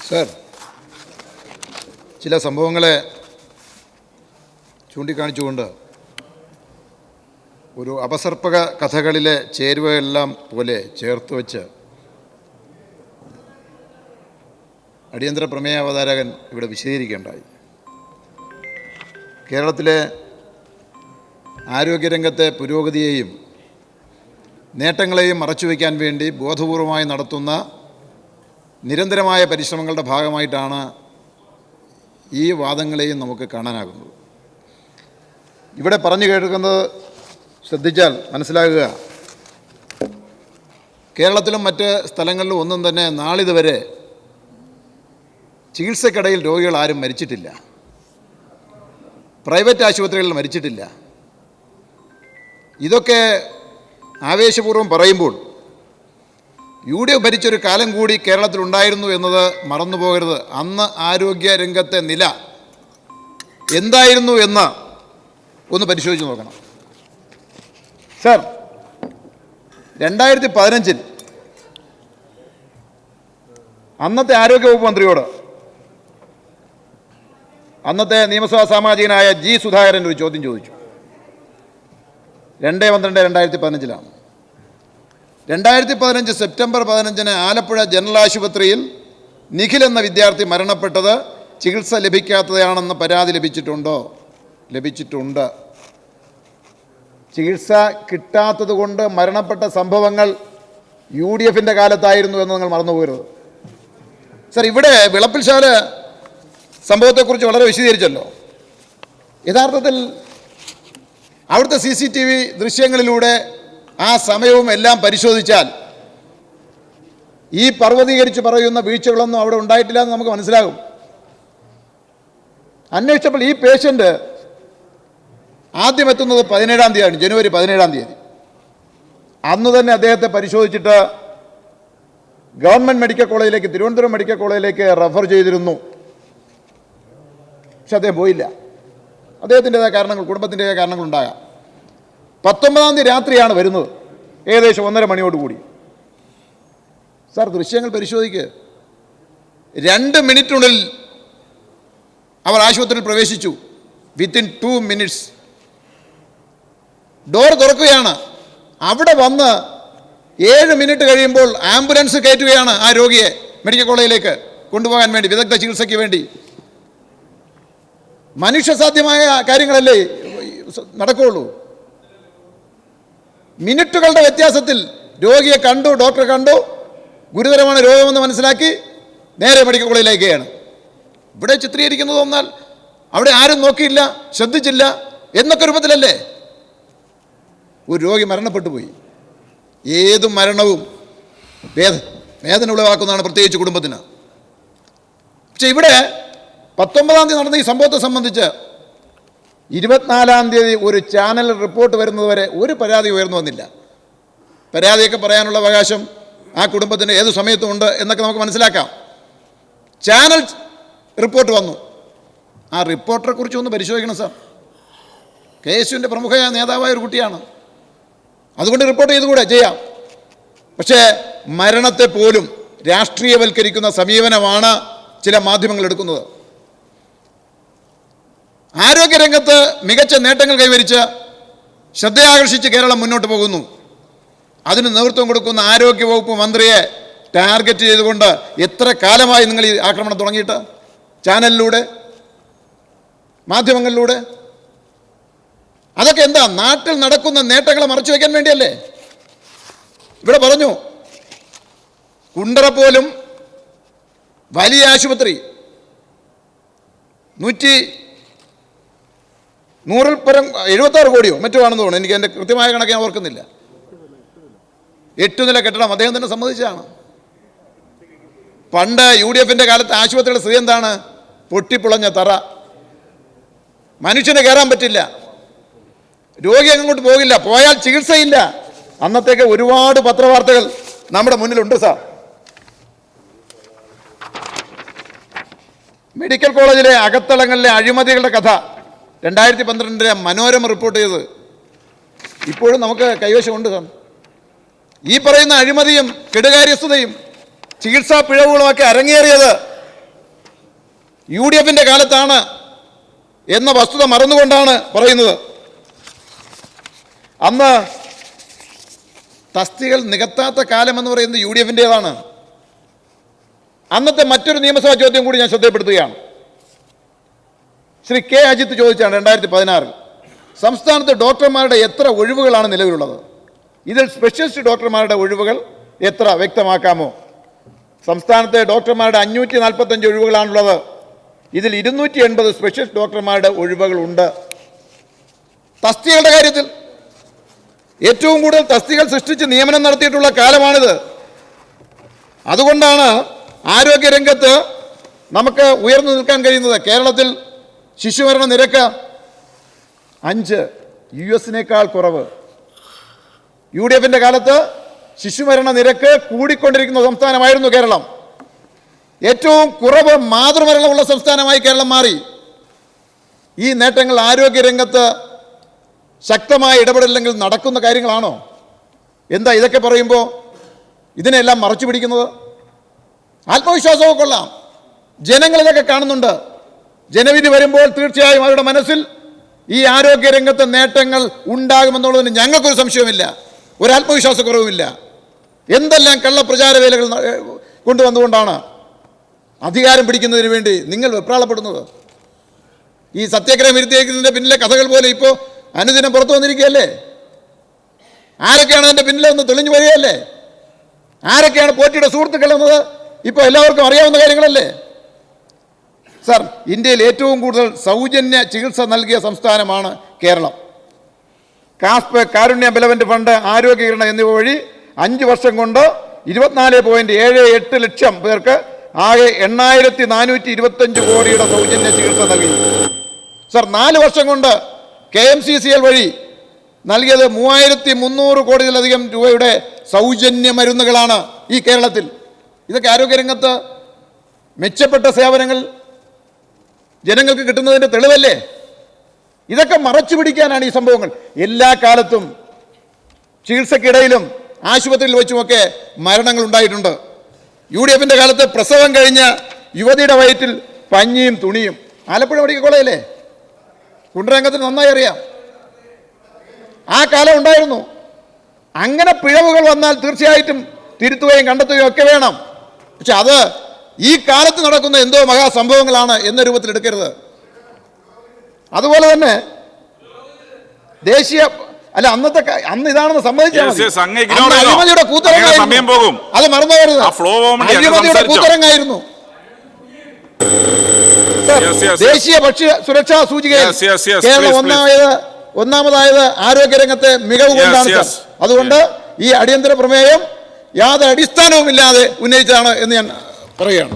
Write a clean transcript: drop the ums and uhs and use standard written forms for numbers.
Sir, ചില സംഭവങ്ങളെ ചൂണ്ടിക്കാണിച്ചുകൊണ്ട് ഒരു അപസർപ്പക കഥകളിലെ ചേരുവയെല്ലാം പോലെ ചേർത്ത് വച്ച് അടിയന്തര പ്രമേയ അവതാരകൻ ഇവിടെ വിശദീകരിക്കേണ്ടായി. കേരളത്തിലെ ആരോഗ്യരംഗത്തെ പുരോഗതിയെയും നേട്ടങ്ങളെയും മറച്ചുവെക്കാൻ വേണ്ടി ബോധപൂർവമായി നടത്തുന്ന നിരന്തരമായ പരിശ്രമങ്ങളുടെ ഭാഗമായിട്ടാണ് ഈ വാദങ്ങളെയും നമുക്ക് കാണാനാകുന്നത്. ഇവിടെ പറഞ്ഞു കേൾക്കുന്നത് ശ്രദ്ധിച്ചാൽ മനസ്സിലാകുക, കേരളത്തിലും മറ്റ് സ്ഥലങ്ങളിലും ഒന്നും തന്നെ നാളിതുവരെ ചികിത്സക്കിടയിൽ രോഗികൾ ആരും മരിച്ചിട്ടില്ല. പ്രൈവറ്റ് ആശുപത്രികളിൽ മരിച്ചിട്ടില്ല. ഇതൊക്കെ ആവേശപൂർവ്വം പറയുമ്പോൾ UDF ഭരിച്ചൊരു കാലം കൂടി കേരളത്തിലുണ്ടായിരുന്നു എന്നത് മറന്നു പോകരുത്. അന്ന് ആരോഗ്യ രംഗത്തെ നില എന്തായിരുന്നു എന്ന് ഒന്ന് പരിശോധിച്ച് നോക്കണം. സർ, 2015 അന്നത്തെ ആരോഗ്യവകുപ്പ് മന്ത്രിയോട് അന്നത്തെ നിയമസഭാ സാമാജികനായ G. സുധാകരൻ ഒരു ചോദ്യം ചോദിച്ചു. 2/12/2015 2015 സെപ്റ്റംബർ 15 ആലപ്പുഴ ജനറൽ ആശുപത്രിയിൽ നിഖിൽ എന്ന വിദ്യാർത്ഥി മരണപ്പെട്ടത് ചികിത്സ ലഭിക്കാത്തതാണെന്ന് പരാതി ലഭിച്ചിട്ടുണ്ടോ? ലഭിച്ചിട്ടുണ്ട്. ചികിത്സ കിട്ടാത്തത് കൊണ്ട് മരണപ്പെട്ട സംഭവങ്ങൾ UDFൻ്റെ കാലത്തായിരുന്നു എന്ന് നിങ്ങൾ മറന്നുപോകരുത്. സർ, ഇവിടെ വിളപ്പിൽശാല സംഭവത്തെക്കുറിച്ച് വളരെ വിശദീകരിച്ചല്ലോ. യഥാർത്ഥത്തിൽ അവിടുത്തെ CCTV ദൃശ്യങ്ങളിലൂടെ ആ സമയവും എല്ലാം പരിശോധിച്ചാൽ ഈ പർവ്വതീകരിച്ച് പറയുന്ന വീഴ്ചകളൊന്നും അവിടെ ഉണ്ടായിട്ടില്ല എന്ന് നമുക്ക് മനസ്സിലാകും. അന്വേഷിച്ചപ്പോൾ ഈ പേഷ്യൻ്റ് ആദ്യം എത്തുന്നത് 17-ാം തീയതിയാണ്, ജനുവരി 17-ാം തീയതി. അന്ന് തന്നെ അദ്ദേഹത്തെ പരിശോധിച്ചിട്ട് ഗവൺമെൻറ് മെഡിക്കൽ കോളേജിലേക്ക്, തിരുവനന്തപുരം മെഡിക്കൽ കോളേജിലേക്ക് റെഫർ ചെയ്തിരുന്നു. പക്ഷെ അദ്ദേഹം പോയില്ല. അദ്ദേഹത്തിൻ്റെതായ കാരണങ്ങൾ, കുടുംബത്തിൻ്റെതായ കാരണങ്ങളുണ്ടാകാം. 19-ാം തീയതി രാത്രിയാണ് വരുന്നത്, ഏകദേശം 1:30 മണിയോടുകൂടി. സാർ, ദൃശ്യങ്ങൾ പരിശോധിക്കുക. 2 മിനിറ്റിനുള്ളിൽ അവർ ആശുപത്രിയിൽ പ്രവേശിച്ചു. വിത്തിൻ 2 മിനിറ്റ്സ് ഡോർ തുറക്കുകയാണ്. അവിടെ വന്ന് 7 മിനിറ്റ് കഴിയുമ്പോൾ ആംബുലൻസ് കയറ്റുകയാണ് ആ രോഗിയെ മെഡിക്കൽ കോളേജിലേക്ക് കൊണ്ടുപോകാൻ വേണ്ടി, വിദഗ്ധ ചികിത്സയ്ക്ക് വേണ്ടി. മനുഷ്യസാധ്യമായ കാര്യങ്ങളല്ലേ നടക്കുകയുള്ളൂ. മിനിറ്റുകളുടെ വ്യത്യാസത്തിൽ രോഗിയെ കണ്ടു, ഡോക്ടറെ കണ്ടു, ഗുരുതരമാണ് രോഗമെന്ന് മനസ്സിലാക്കി നേരെ മെഡിക്കൽ കോളേജിലേക്കാണ്. ഇവിടെ ചിത്രീകരിക്കുന്നത് എന്നാൽ അവിടെ ആരും നോക്കിയില്ല, ശ്രദ്ധിച്ചില്ല എന്നൊക്കെ രൂപത്തിലല്ലേ. ഒരു രോഗി മരണപ്പെട്ടു പോയി. ഏത് മരണവും വേദന ഉളവാക്കുന്നതാണ്, പ്രത്യേകിച്ച് കുടുംബത്തിന്. പക്ഷെ ഇവിടെ 19-ാം തീയതി നടന്ന ഈ സംഭവത്തെ സംബന്ധിച്ച് 24-ാം തീയതി ഒരു ചാനൽ റിപ്പോർട്ട് വരുന്നതുവരെ ഒരു പരാതി ഉയർന്നു വന്നില്ല. പരാതിയൊക്കെ പറയാനുള്ള അവകാശം ആ കുടുംബത്തിന് ഏത് സമയത്തും ഉണ്ട് എന്നൊക്കെ നമുക്ക് മനസ്സിലാക്കാം. ചാനൽ റിപ്പോർട്ട് വന്നു. ആ റിപ്പോർട്ടറെ കുറിച്ച് ഒന്ന് പരിശോധിക്കണം സാർ. KSUവിൻ്റെ പ്രമുഖ നേതാവായ ഒരു കുട്ടിയാണ്, അതുകൊണ്ട് റിപ്പോർട്ട് ചെയ്തുകൂടെ ചെയ്യാം. പക്ഷേ മരണത്തെ പോലും രാഷ്ട്രീയവൽക്കരിക്കുന്ന സമീപനമാണ് ചില മാധ്യമങ്ങൾ എടുക്കുന്നത്. ആരോഗ്യരംഗത്ത് മികച്ച നേട്ടങ്ങൾ കൈവരിച്ച് ശ്രദ്ധയാകർഷിച്ച് കേരളം മുന്നോട്ട് പോകുന്നു. അതിന് നേതൃത്വം കൊടുക്കുന്ന ആരോഗ്യവകുപ്പ് മന്ത്രിയെ ടാർഗറ്റ് ചെയ്തുകൊണ്ട് എത്ര കാലമായി നിങ്ങൾ ഈ ആക്രമണം തുടങ്ങിയിട്ട്? ചാനലിലൂടെ, മാധ്യമങ്ങളിലൂടെ. അതൊക്കെ എന്താ, നാട്ടിൽ നടക്കുന്ന നേട്ടങ്ങളെ മറച്ചു വയ്ക്കാൻ വേണ്ടിയല്ലേ? ഇവിടെ പറഞ്ഞു, കുണ്ടറ പോലും വലിയ ആശുപത്രി 176 കോടിയോ മറ്റോ ആണെന്ന് തോന്നുന്നു, എനിക്ക് എൻ്റെ കൃത്യമായ കണക്ക് ഞാൻ ഓർക്കുന്നില്ല. 8 നില കെട്ടിടം അദ്ദേഹം തന്നെ സമ്മതിച്ചതാണ്. പണ്ട് UDFൻ്റെ കാലത്ത് ആശുപത്രിയുടെ സ്ഥിതി എന്താണ്? പൊട്ടിപ്പൊളഞ്ഞ തറ, മനുഷ്യന് കയറാൻ പറ്റില്ല, രോഗി അങ്ങോട്ട് പോകില്ല, പോയാൽ ചികിത്സയില്ല. അന്നത്തേക്ക് ഒരുപാട് പത്രവാർത്തകൾ നമ്മുടെ മുന്നിലുണ്ട് സാർ. മെഡിക്കൽ കോളേജിലെ അകത്തളങ്ങളിലെ അഴിമതികളുടെ കഥ 2012 മനോരമ റിപ്പോർട്ട് ചെയ്ത് ഇപ്പോഴും നമുക്ക് കൈവശമുണ്ട് സാർ. ഈ പറയുന്ന അഴിമതിയും കെടുകാര്യസ്ഥതയും ചികിത്സാ പിഴവുകളുമൊക്കെ അരങ്ങേറിയത് UDFിൻ്റെ കാലത്താണ് എന്ന വസ്തുത മറന്നുകൊണ്ടാണ് പറയുന്നത്. അന്ന് തസ്തികകൾ നികത്താത്ത കാലമെന്ന് പറയുന്നത് UDFിൻ്റേതാണ്. അന്നത്തെ മറ്റൊരു നിയമസഭാ ചോദ്യം കൂടി ഞാൻ ശ്രദ്ധപ്പെടുത്തുകയാണ്. ശ്രീ കെ അജിത്ത് ചോദിച്ചാണ് 2016 സംസ്ഥാനത്ത് ഡോക്ടർമാരുടെ എത്ര ഒഴിവുകളാണ് നിലവിലുള്ളത്, ഇതിൽ സ്പെഷ്യലിസ്റ്റ് ഡോക്ടർമാരുടെ ഒഴിവുകൾ എത്ര വ്യക്തമാക്കാമോ? സംസ്ഥാനത്തെ ഡോക്ടർമാരുടെ 545 ഒഴിവുകളാണുള്ളത്. ഇതിൽ 280 സ്പെഷ്യലിസ്റ്റ് ഡോക്ടർമാരുടെ ഒഴിവുകളുണ്ട്. തസ്തികകളുടെ കാര്യത്തിൽ ഏറ്റവും കൂടുതൽ തസ്തികകൾ സൃഷ്ടിച്ച് നിയമനം നടത്തിയിട്ടുള്ള കാലമാണിത്. അതുകൊണ്ടാണ് ആരോഗ്യരംഗത്ത് നമുക്ക് ഉയർന്നു നിൽക്കാൻ കഴിയുന്നത്. കേരളത്തിൽ ശിശുമരണ നിരക്ക് 5, US-നേക്കാൾ കുറവ്. UDFിൻ്റെ കാലത്ത് ശിശുമരണ നിരക്ക് കൂടിക്കൊണ്ടിരിക്കുന്ന സംസ്ഥാനമായിരുന്നു കേരളം. ഏറ്റവും കുറവ് മാതൃമരണമുള്ള സംസ്ഥാനമായി കേരളം മാറി. ഈ നേട്ടങ്ങൾ ആരോഗ്യരംഗത്ത് ശക്തമായ ഇടപെടലില്ലെങ്കിൽ നടക്കുന്ന കാര്യങ്ങളാണോ? എന്താ ഇതൊക്കെ പറയുമ്പോൾ ഇതിനെല്ലാം മറച്ചു പിടിക്കുന്നത്? ആത്മവിശ്വാസമൊക്കെ കൊള്ളാം, ജനങ്ങൾ ഇതൊക്കെ കാണുന്നുണ്ട്. ജനവിധി വരുമ്പോൾ തീർച്ചയായും അവരുടെ മനസ്സിൽ ഈ ആരോഗ്യരംഗത്തെ നേട്ടങ്ങൾ ഉണ്ടാകുമെന്നുള്ളതിന് ഞങ്ങൾക്കൊരു സംശയമില്ല, ഒരാത്മവിശ്വാസക്കുറവുമില്ല. എന്തെല്ലാം കള്ളപ്രചാരവേലകൾ കൊണ്ടുവന്നുകൊണ്ടാണ് അധികാരം പിടിക്കുന്നതിന് വേണ്ടി നിങ്ങൾ വെപ്രാളപ്പെടുന്നത്. ഈ സത്യാഗ്രഹം ഇരുത്തിയേക്കുന്നതിൻ്റെ പിന്നിലെ കഥകൾ പോലെ ഇപ്പോൾ അനുദിനം പുറത്തു വന്നിരിക്കുകയല്ലേ? ആരൊക്കെയാണ് അതിൻ്റെ പിന്നിലെന്ന് തെളിഞ്ഞു വരികയല്ലേ? ആരൊക്കെയാണ് പോറ്റിയുടെ സുഹൃത്തുക്കൾ എന്നത് ഇപ്പോൾ എല്ലാവർക്കും അറിയാവുന്ന കാര്യങ്ങളല്ലേ? സർ, ഇന്ത്യയിൽ ഏറ്റവും കൂടുതൽ സൗജന്യ ചികിത്സ നൽകിയ സംസ്ഥാനമാണ് കേരളം. കാസ്പ്, കാരുണ്യ ബെലവൻ്റ് ഫണ്ട്, ആരോഗ്യകിരണ എന്നിവ വഴി 5 വർഷം കൊണ്ട് 24.78 ലക്ഷം പേർക്ക് ആകെ 8425 കോടിയുടെ സൗജന്യ ചികിത്സ നൽകി. സർ, 4 വർഷം കൊണ്ട് KMCCL വഴി നൽകിയത് 3300 കോടിയിലധികം രൂപയുടെ സൗജന്യ മരുന്നുകളാണ് ഈ കേരളത്തിൽ. ഇതൊക്കെ ആരോഗ്യരംഗത്ത് മെച്ചപ്പെട്ട സേവനങ്ങൾ ജനങ്ങൾക്ക് കിട്ടുന്നതിൻ്റെ തെളിവല്ലേ? ഇതൊക്കെ മറച്ചു പിടിക്കാനാണ് ഈ സംഭവങ്ങൾ. എല്ലാ കാലത്തും ചികിത്സക്കിടയിലും ആശുപത്രിയിൽ വെച്ചുമൊക്കെ മരണങ്ങൾ ഉണ്ടായിട്ടുണ്ട്. UDFിൻ്റെ കാലത്ത് പ്രസവം കഴിഞ്ഞ യുവതിയുടെ വയറ്റിൽ പഞ്ഞിയും തുണിയും. ആലപ്പുഴ മെഡിക്കൽ കോളേജിലെ കുണ്ടരംഗത്തിന് നന്നായി അറിയാം. ആ കാലം ഉണ്ടായിരുന്നു. അങ്ങനെ പിഴവുകൾ വന്നാൽ തീർച്ചയായിട്ടും തിരുത്തുകയും കണ്ടെത്തുകയും ഒക്കെ വേണം. പക്ഷെ അത് ഈ കാലത്ത് നടക്കുന്ന എന്തോ മഹാസംഭവങ്ങളാണ് എന്ന രൂപത്തിൽ എടുക്കരുത്. അതുപോലെ തന്നെ ദേശീയ അന്ന് ഇതാണെന്ന് സമ്മതിച്ചാൽ അഴിമതിയുടെ കൂത്തരങ്ങായിരുന്നു. അത് മറന്നുപോകരുത്, അഴിമതിയുടെ കൂത്തരങ്ങായിരുന്നു. ദേശീയ ഭക്ഷ്യ സുരക്ഷാ സൂചികയിൽ കേരളം ഒന്നാമതായത് ആരോഗ്യരംഗത്തെ മികവ് കൊണ്ടാണ്. അതുകൊണ്ട് ഈ അടിയന്തര പ്രമേയം യാതൊരു അടിസ്ഥാനവുമില്ലാതെ ഉന്നയിച്ചതാണ് എന്ന് ഞാൻ പറയുകയാണ്.